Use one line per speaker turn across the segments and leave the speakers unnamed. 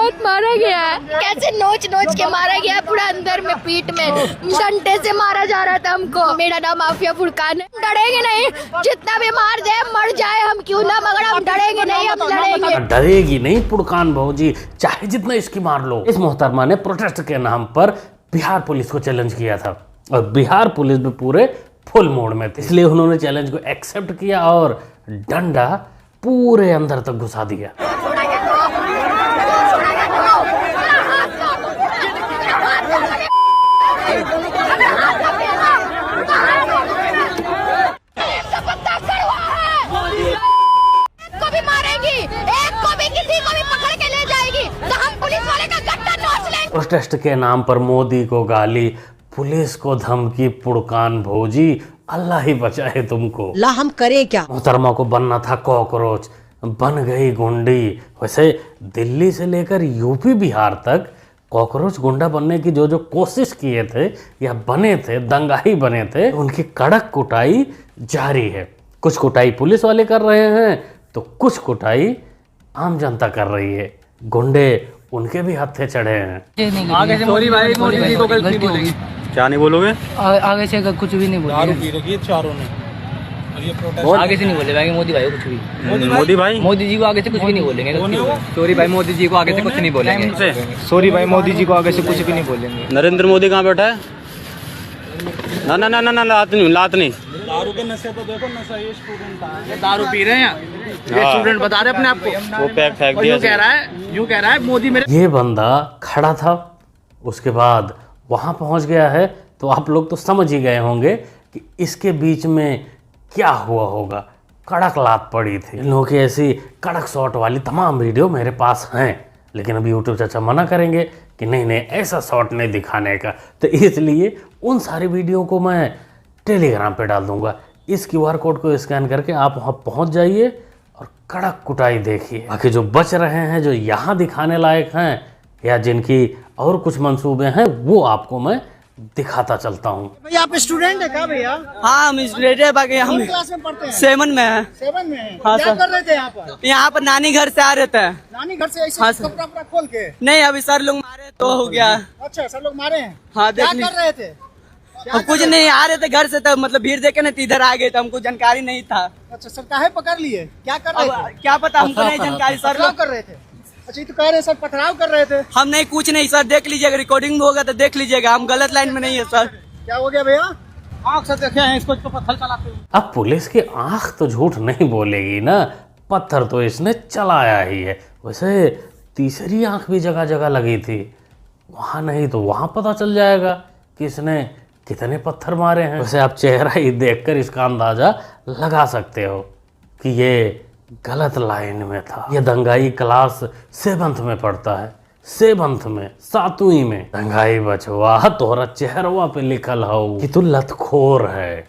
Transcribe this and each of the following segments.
बहुत मारा गया है, कैसे नोच नोच के मारा गया, पूरा अंदर में पीठ में डंडे से मारा जा रहा था हमको। मेरा नाम माफिया फुरकान है। डरेंगे नहीं, जितना भी मार दे मर जाए हम क्यों ना, मगर हम डरेंगे नहीं, हम लड़ेंगे।
डरेगी नहीं फुरकान भौजी, चाहे जितना इसकी मार लो। इस मोहतरमा ने प्रोटेस्ट के नाम पर बिहार पुलिस को चैलेंज किया था और बिहार पुलिस भी पूरे फुल मोड में थी, इसलिए उन्होंने चैलेंज को एक्सेप्ट किया और डंडा पूरे अंदर तक घुसा दिया। प्रोटेस्ट के नाम पर मोदी को गाली, पुलिस को धमकी, फुरकान भौजी अल्लाह ही बचाए तुमको।
ला हम करें क्या?
मोहतरमा को बनना था कॉकरोच, बन गई गुंडी। वैसे दिल्ली से लेकर यूपी बिहार तक कॉकरोच गुंडा बनने की जो कोशिश किए थे या बने थे, दंगाई बने थे, उनकी कड़क कुटाई जारी है। कुछ कुटाई पुलिस वाले कर रहे हैं तो कुछ कुटाई आम जनता कर रही है। गुंडे उनके भी हत्थे चढ़े हैं।
आगे से सॉरी भाई, मोदी जी को गलती बोलेंगे।
क्या नहीं बोलोगे?
आगे से कुछ भी नहीं बोलेंगे।
दारू पी रखी है चारों ने।
आगे से नहीं बोले भाई मोदी भाई को कुछ भी।
मोदी भाई,
मोदी जी को आगे से कुछ भी नहीं बोलेंगे। सॉरी भाई, मोदी जी को आगे से कुछ नहीं बोलेंगे।
सॉरी भाई, मोदी जी को आगे से कुछ भी नहीं बोलेंगे। नरेंद्र मोदी कहाँ बैठा है? ना ना ना ना, लात नहीं।
दारू के नशे तो देखो, नशा ये स्टूडेंट है,
दारू पी रहे हैं, ये स्टूडेंट बता रहे अपने आप को।
वो पैक फेंक दिया।
यूँ कह रहा है मोदी मेरे।
ये बंदा खड़ा था, उसके बाद वहां पहुंच गया है, तो आप लोग तो समझ ही गए होंगे कि इसके बीच में क्या हुआ होगा। कड़क लात पड़ी थी। इन लोगों की ऐसी कड़क शॉट वाली तमाम वीडियो मेरे पास हैं, लेकिन अभी यूट्यूब चाचा मना करेंगे कि नहीं ऐसा शॉट नहीं दिखाने का, तो इसलिए उन सारी वीडियो को मैं टेलीग्राम पे डाल दूंगा। इस QR कोड को स्कैन करके आप वहाँ पहुँच जाइए और कड़क कुटाई देखिए। बाकी जो बच रहे हैं, जो यहाँ दिखाने लायक हैं या जिनकी और कुछ मंसूबे हैं, वो आपको मैं दिखाता चलता हूँ।
भैया आप स्टूडेंट है क्या भैया?
हाँ हम स्टूडेंट है, बाकी हम
क्लास में पढ़ते हैं?
7 में है।
7 में है।
हाँ,
क्या
सर।
कर रहे थे यहाँ पर?
यहाँ पर नानी घर से आ रहे थे।
नानी घर से ऐसे
हाँ, सर।
कपड़ा वपड़ा खोल के?
नहीं, अभी सर लोग मारे तो हो गया।
अच्छा, सब लोग मारे हैं?
हाँ,
क्या
देख
कर रहे थे?
हम कुछ नहीं, आ रहे थे घर से, तो मतलब भीड़ देखे ना, इधर आ गए, तो हमको जानकारी नहीं था।
अच्छा, सर काहे पकड़ लिए? क्या कर रहे थे?
क्या पता, हमको नहीं जानकारी। सर
पथराव
लोग
कर रहे थे? अच्छा, ये तो कह रहे हैं सर पथराव कर रहे थे।
हम नहीं, कुछ नहीं सर, देख लीजिएगा, रिकॉर्डिंग में होगा तो देख लीजिएगा, हम गलत लाइन में नहीं है सर।
क्या हो गया भैया? आँख से देखे हैं इसको, तो पत्थर चलाते हुए।
अब पुलिस की आंख तो झूठ नहीं बोलेगी ना, पत्थर तो इसने चलाया ही है। वैसे तीसरी आंख भी जगह जगह लगी थी, वहाँ नहीं तो वहाँ पता चल जाएगा कि इसने कितने पत्थर मारे हैं। वैसे आप चेहरा ही देखकर इसका अंदाजा लगा सकते हो कि ये गलत लाइन में था। ये दंगाई क्लास 7th में पढ़ता है, 7th में, 7वीं में। दंगाई बचवा, तोहरा चेहरवा पे लिखल हो कि तू लतखोर है,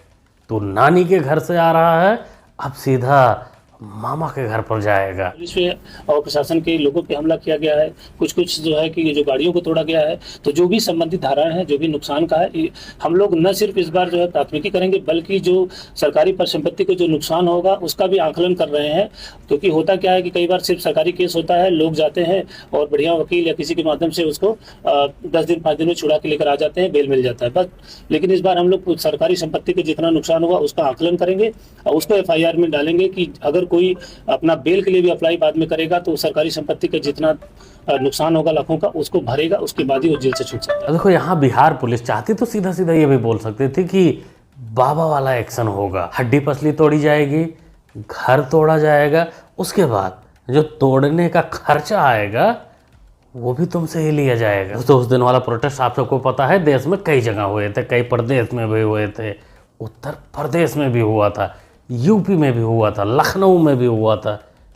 तू नानी के घर से आ रहा है, अब सीधा मामा के घर पर जाएगा।
पुलिस पे और प्रशासन के लोगों पे हमला किया गया है। कुछ जो है कि ये जो गाड़ियों को तोड़ा गया है, तो जो भी संबंधित धाराएं हैं, जो भी नुकसान का है, हम लोग न सिर्फ इस बार जो है प्राथमिकी करेंगे, बल्कि जो सरकारी परिसंपत्ति को जो नुकसान होगा उसका भी आंकलन कर रहे हैं। क्योंकि होता क्या है कि कई बार सिर्फ सरकारी केस होता है, लोग जाते हैं और बढ़िया वकील या किसी के माध्यम से उसको 10 दिन 5 दिन में छुड़ा के लेकर आ जाते हैं, बेल मिल जाता है बस। लेकिन इस बार हम लोग सरकारी संपत्ति के जितना नुकसान होगा उसका आंकलन करेंगे और उसको FIR में डालेंगे कि अगर कोई अपना बेल के लिए भी अप्लाई बाद में करेगा तो सरकारी संपत्ति का जितना नुकसान होगा लाखों का, उसको भरेगा, उसके बाद ही वो जेल से छूट सकता है।
देखो, यहाँ बिहार पुलिस चाहती तो सीधा सीधा ये भी बोल सकती थी कि बाबा वाला एक्शन होगा, हड्डी पसली तोड़ी जाएगी, घर तोड़ा जाएगा, उसके बाद जो तोड़ने का खर्चा आएगा वो भी तुमसे ही लिया जाएगा। तो उस दिन वाला प्रोटेस्ट आप सबको पता है, देश में कई जगह हुए थे, कई प्रदेश में भी हुए थे, उत्तर प्रदेश में भी हुआ था, यूपी में भी हुआ था, लखनऊ में भी हुआ था।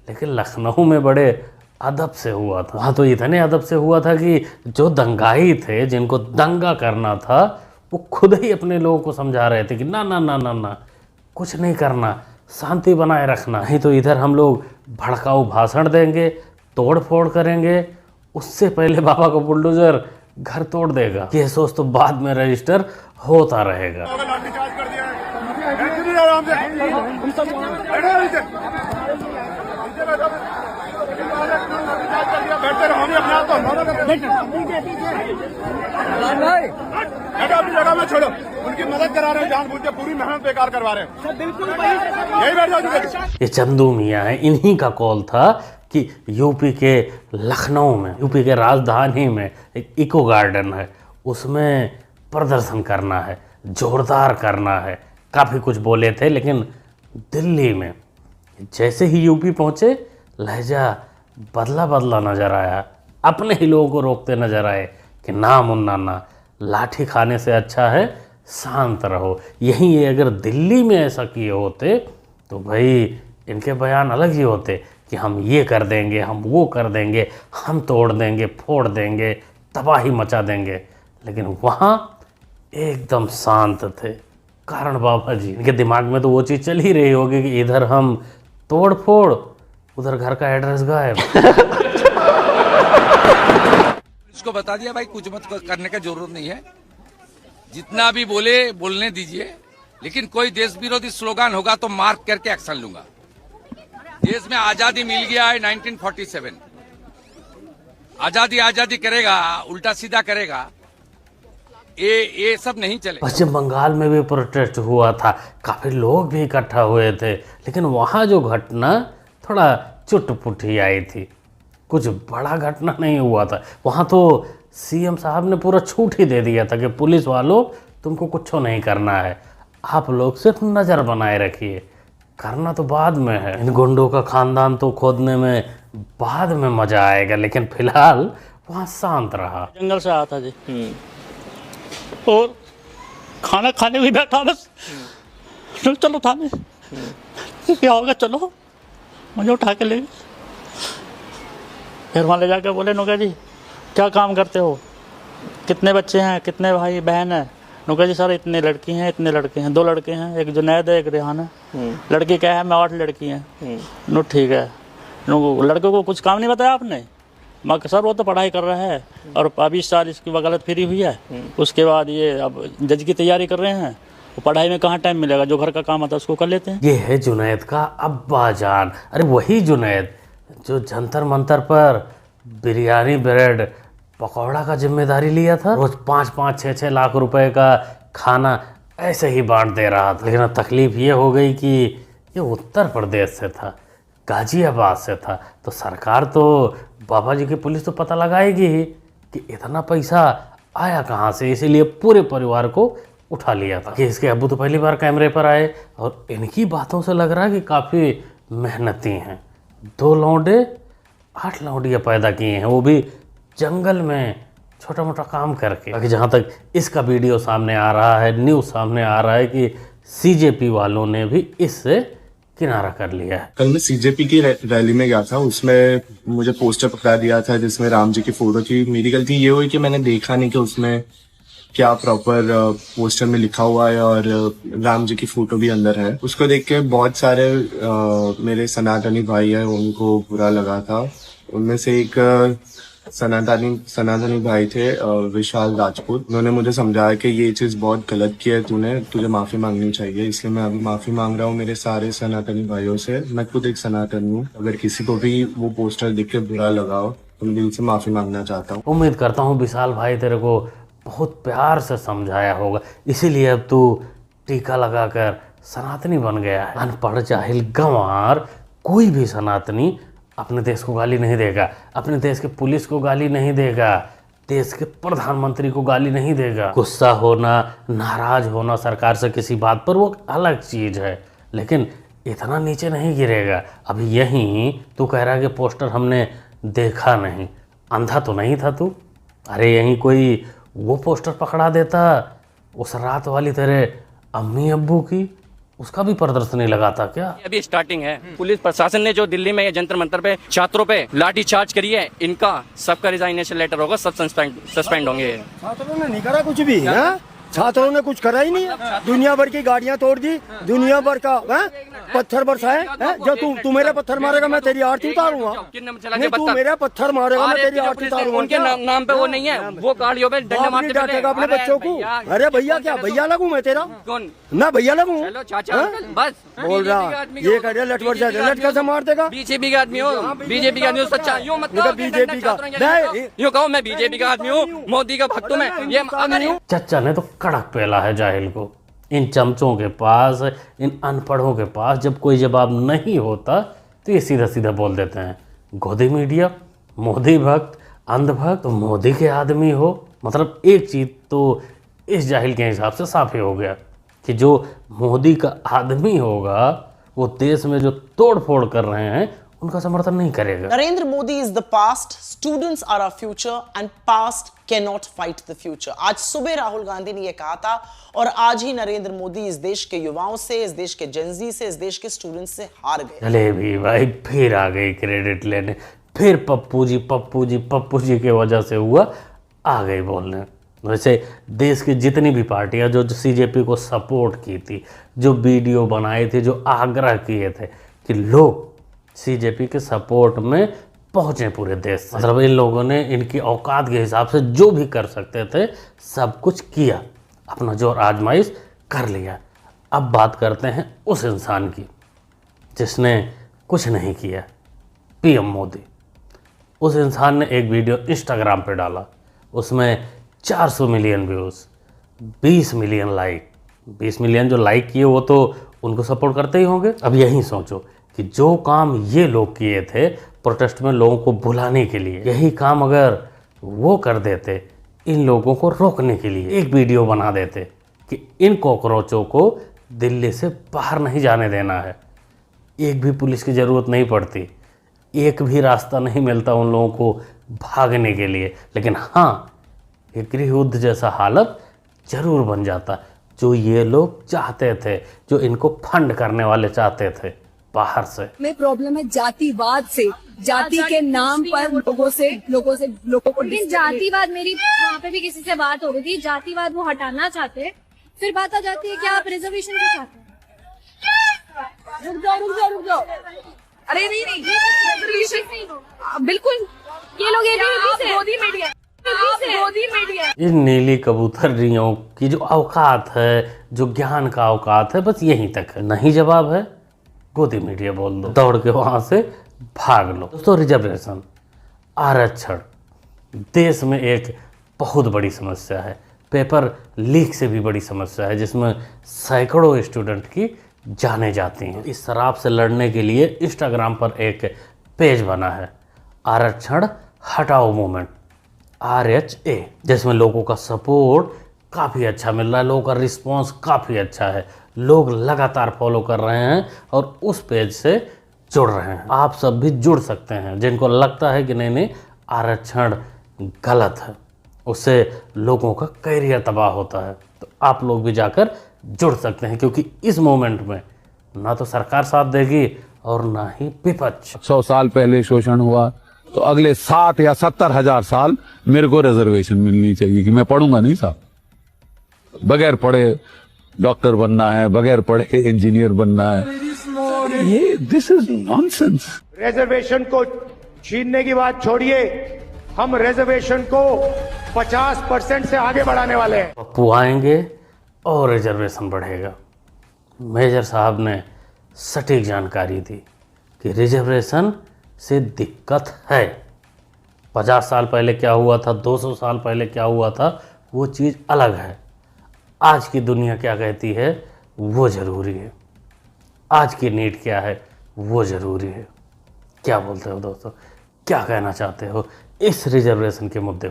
लेकिन लखनऊ में बड़े अदब से हुआ था। वहाँ तो इतने अदब से हुआ था कि जो दंगाई थे, जिनको दंगा करना था, वो खुद ही अपने लोगों को समझा रहे थे कि ना ना ना ना ना, कुछ नहीं करना, शांति बनाए रखना। नहीं तो इधर हम लोग भड़काऊ भाषण देंगे, तोड़ फोड़ करेंगे, उससे पहले बाबा को बुलडोजर घर तोड़ देगा। ये सोच तो बाद में रजिस्टर होता रहेगा।
आराम से करते रहो, हम अपने आप को अपनी जगह में छोड़ो। उनकी मदद करा रहे हैं, जानबूझ के पूरी मेहनत बेकार करवा रहे हैं। बिल्कुल यही बैठ जाओ।
ये चंदू मियाँ है, इन्हीं का कॉल था कि यूपी के लखनऊ में, यूपी के राजधानी में एक इको गार्डन है, उसमें प्रदर्शन करना है, जोरदार करना है। काफ़ी कुछ बोले थे, लेकिन दिल्ली में जैसे ही यूपी पहुँचे लहजा बदला बदला नजर आया। अपने ही लोगों को रोकते नजर आए कि ना मुन्ना ना, लाठी खाने से अच्छा है शांत रहो। यहीं ये अगर दिल्ली में ऐसा किए होते तो भाई इनके बयान अलग ही होते कि हम ये कर देंगे, हम वो कर देंगे, हम तोड़ देंगे, फोड़ देंगे, तबाही मचा देंगे। लेकिन वहाँ एकदम शांत थे। कारण बाबा जी, इनके दिमाग में तो वो चीज़ चल ही रही होगी कि इधर हम तोड़ फोड़, उधर घर का एड्रेस गायब।
इसको बता दिया भाई कुछ मत करने का जरूरत नहीं है, जितना भी बोले बोलने दीजिए, लेकिन कोई देश विरोधी स्लोगन होगा तो मार्क करके एक्शन लूंगा। देश में आजादी मिल गया है 1947, आजादी आजादी करेगा, उल्टा सीधा करेगा, ये सब नहीं चले।
पश्चिम बंगाल में भी प्रोटेस्ट हुआ था, काफी लोग भी इकट्ठा हुए थे, लेकिन वहाँ जो घटना थोड़ा चुटपुटी आई थी, कुछ बड़ा घटना नहीं हुआ था। वहाँ तो सीएम साहब ने पूरा छूट ही दे दिया था कि पुलिस वालों तुमको कुछ नहीं करना है, आप लोग सिर्फ नज़र बनाए रखिए, करना तो बाद में है। इन गुंडों का खानदान तो खोदने में बाद में मजा आएगा, लेकिन फिलहाल वहाँ शांत रहा।
जंगल से आया था जी, और खाना खाने भी बैठा, बस चलो थाने क्या होगा, चलो मुझे उठा के ले गए। फिर वहाँ ले जाकर बोले नौका जी क्या काम करते हो, कितने बच्चे हैं, कितने भाई बहन है। नौका जी सर इतने लड़की हैं, इतने लड़के हैं, 2 लड़के हैं, एक जुनैद है, एक रेहान है। लड़की क्या है, मैं 8 लड़की हैं। नो ठीक है, लड़के को कुछ काम नहीं बताया आपने। मैं सर वो तो पढ़ाई कर रहा है और अभी इस साल इसकी वकालत फ्री हुई है, उसके बाद ये अब जज की तैयारी कर रहे हैं, वो पढ़ाई में कहाँ टाइम मिलेगा, जो घर का काम आता है उसको कर लेते हैं।
ये है जुनैद का अब्बा जान। अरे वही जुनैद जो जंतर मंतर पर बिरयानी ब्रेड पकौड़ा का जिम्मेदारी लिया था, रोज 5-5, 6-6 लाख रुपए का खाना ऐसे ही बांट दे रहा था। लेकिन तकलीफ ये हो गई कि ये उत्तर प्रदेश से था, गाजियाबाद से था, तो सरकार तो बाबा जी की पुलिस तो पता लगाएगी ही कि इतना पैसा आया कहाँ से, इसीलिए पूरे परिवार को उठा लिया था। कि इसके अब्बू तो पहली बार कैमरे पर आए और इनकी बातों से लग रहा है कि काफ़ी मेहनती हैं। 2 लौंडे 8 लौंडियाँ पैदा किए हैं, वो भी जंगल में छोटा मोटा काम करके। बाकी जहाँ तक इसका वीडियो सामने आ रहा है, न्यूज़ सामने आ रहा है कि सीजेपी वालों ने भी इससे किनारा कर लिया है।
कल मैं सीजेपी की रैली में गया था, उसमें मुझे पोस्टर पकड़ा दिया था जिसमें राम जी की फोटो थी। मेरी गलती ये हुई कि मैंने देखा नहीं कि उसमें क्या प्रॉपर पोस्टर में लिखा हुआ है और राम जी की फोटो भी अंदर है। उसको देख के बहुत सारे मेरे सनातनी भाई हैं, उनको बुरा लगा था। उनमें से एक सनातनी भाई थे विशाल राजपूत, उन्होंने मुझे समझाया कि ये चीज बहुत गलत किया है तूने, तुझे माफी मांगनी चाहिए। इसलिए मैं अभी माफी मांग रहा हूँ मेरे सारे सनातनी भाइयों से। मैं खुद एक सनातनी हूँ, अगर किसी को भी वो पोस्टर दिख के बुरा लगा हो तो मैं दिल से माफी मांगना चाहता हूँ।
उम्मीद करता हूँ विशाल भाई तेरे को बहुत प्यार से समझाया होगा, इसीलिए अब तू टीका लगाकर सनातनी बन गया है। अनपढ़ जाहिल गंवार कोई भी सनातनी अपने देश को गाली नहीं देगा, अपने देश के पुलिस को गाली नहीं देगा, देश के प्रधानमंत्री को गाली नहीं देगा। गुस्सा होना, नाराज होना सरकार से किसी बात पर वो अलग चीज़ है, लेकिन इतना नीचे नहीं गिरेगा। अभी यहीं तू कह रहा है कि पोस्टर हमने देखा नहीं, अंधा तो नहीं था तू? अरे यहीं कोई वो पोस्टर पकड़ा देता उस रात वाली तेरे अम्मी अब्बू की, उसका भी प्रदर्शनी लगा था क्या?
अभी स्टार्टिंग है। पुलिस प्रशासन ने जो दिल्ली में जंतर मंतर पे छात्रों पे लाठी चार्ज करी है, इनका सबका रिजाइनेशन लेटर होगा, सब सस्पेंड होंगे।
छात्रों ने नहीं करा कुछ भी, छात्रों ने कुछ करा ही नहीं। दुनिया भर की गाड़ियां तोड़ दी, दुनिया भर का पत्थर बरसाए। जो तू मेरे पत्थर मारेगा मैं तेरी आरती उतारूंगा। नहीं, तू मेरे पत्थर मारेगा मैं तेरी आरती उतारूंगा।
उनके नाम पे वो नहीं है, वो गाड़ियों पे डंडा मारते
डांटेगा अपने बच्चों को। अरे भैया क्या भैया लगूं मैं तेरा?
कौन?
मैं भैया लगूं?
चलो चाचा बस
बोल रहा ये करे लट वर्षा लट कैसे मार देगा?
बीजेपी का आदमी हो, बीजेपी का आदमी हो, सच्चा यूं मत कहो
बीजेपी का
यूं कहो मैं बीजेपी का आदमी हूँ, मोदी का भक्त हूँ मैं। ये अगर
चच्चा ने तो कड़क पेला है जाहिल को। इन चमचों के पास, इन अनपढ़ों के पास जब कोई जवाब नहीं होता तो ये सीधा सीधा बोल देते हैं गोदी मीडिया, मोदी भक्त, अंधभक्त, तो मोदी के आदमी हो। मतलब एक चीज़ तो इस जाहिल के हिसाब से साफ ही हो गया कि जो मोदी का आदमी होगा वो देश में जो तोड़ फोड़ कर रहे हैं उनका समर्थन नहीं करेगा।
Narendra Modi is the past, students are our future and past can not fight the future. आज सुबह राहुल गांधी ने यह कहा था और आज ही नरेंद्र मोदी इस देश के युवाओं से, इस देश के जेनजी से, इस देश के स्टूडेंट्स से हार गए।
चले भी भाई फिर आ गई क्रेडिट लेने, फिर पप्पू जी के वजह से हुआ, आ गई बोलने। वैसे देश की जितनी भी पार्टियां जो सीजेपी को सपोर्ट की थी, जो वीडियो बनाए थे, जो आग्रह किए थे कि लोग सीजेपी के सपोर्ट में पहुंचे पूरे देश से, मतलब इन लोगों ने इनकी औकात के हिसाब से जो भी कर सकते थे सब कुछ किया, अपना जोर आजमाइश कर लिया। अब बात करते हैं उस इंसान की जिसने कुछ नहीं किया, पीएम मोदी। उस इंसान ने एक वीडियो इंस्टाग्राम पे डाला, उसमें 400 million views, 20 million like. 20 million जो लाइक किए वो तो उनको सपोर्ट करते ही होंगे। अब यही सोचो कि जो काम ये लोग किए थे प्रोटेस्ट में लोगों को बुलाने के लिए, यही काम अगर वो कर देते इन लोगों को रोकने के लिए, एक वीडियो बना देते कि इन कॉकरोचों को दिल्ली से बाहर नहीं जाने देना है, एक भी पुलिस की ज़रूरत नहीं पड़ती, एक भी रास्ता नहीं मिलता उन लोगों को भागने के लिए, लेकिन हाँ एक गृह युद्ध जैसा हालत जरूर बन जाता जो ये लोग चाहते थे, जो इनको फंड करने वाले चाहते थे बाहर से।
में प्रॉब्लम है जातिवाद से, जाति के नाम पर लोगों को
लेकिन जातिवाद, मेरी वहाँ पे भी किसी से बात हो रही थी, जातिवाद वो हटाना चाहते, फिर बात आ जाती है क्या आप रिजर्वेशन को चाहते हैं? रुक जाओ अरे नहीं बिल्कुल, ये लोग गोदी मीडिया
इन नीली कबूतरियों की जो औकात है, जो ज्ञान का औकात है, बस यहीं तक है। नहीं जवाब है गोदी मीडिया बोल दो, दौड़ के वहां से भाग लो। दोस्तों रिजर्वेशन, आरक्षण देश में एक बहुत बड़ी समस्या है, पेपर लीक से भी बड़ी समस्या है, जिसमें सैकड़ों स्टूडेंट की जाने जाती हैं। इस शराब से लड़ने के लिए इंस्टाग्राम पर एक पेज बना है, आरक्षण हटाओ मूवमेंट, RHA, जिसमें लोगों का सपोर्ट काफ़ी अच्छा मिल रहा है, लोगों का रिस्पांस काफ़ी अच्छा है, लोग लगातार फॉलो कर रहे हैं और उस पेज से जुड़ रहे हैं। आप सब भी जुड़ सकते हैं जिनको लगता है कि नहीं आरक्षण गलत है, उससे लोगों का करियर तबाह होता है, तो आप लोग भी जाकर जुड़ सकते हैं, क्योंकि इस मोमेंट में ना तो सरकार साथ देगी और ना ही विपक्ष।
100 साल पहले शोषण हुआ तो अगले 60 या 70 हजार साल मेरे को रिजर्वेशन मिलनी चाहिए कि मैं पढ़ूंगा नहीं साहब, बगैर पढ़े डॉक्टर बनना है, बगैर पढ़े इंजीनियर बनना है, ये दिस इज नॉनसेंस।
रिजर्वेशन को छीनने की बात छोड़िए, हम रिजर्वेशन को 50% से आगे बढ़ाने वाले हैं।
पप्पू आएंगे और रिजर्वेशन बढ़ेगा। मेजर साहब ने सटीक जानकारी दी कि रिजर्वेशन से दिक्कत है। 50 साल पहले क्या हुआ था, 200 साल पहले क्या हुआ था, वो चीज़ अलग है। आज की दुनिया क्या कहती है वो ज़रूरी है, आज की नीड क्या है वो ज़रूरी है। क्या बोलते हो दोस्तों, क्या कहना चाहते हो इस रिजर्वेशन के मुद्दे पर?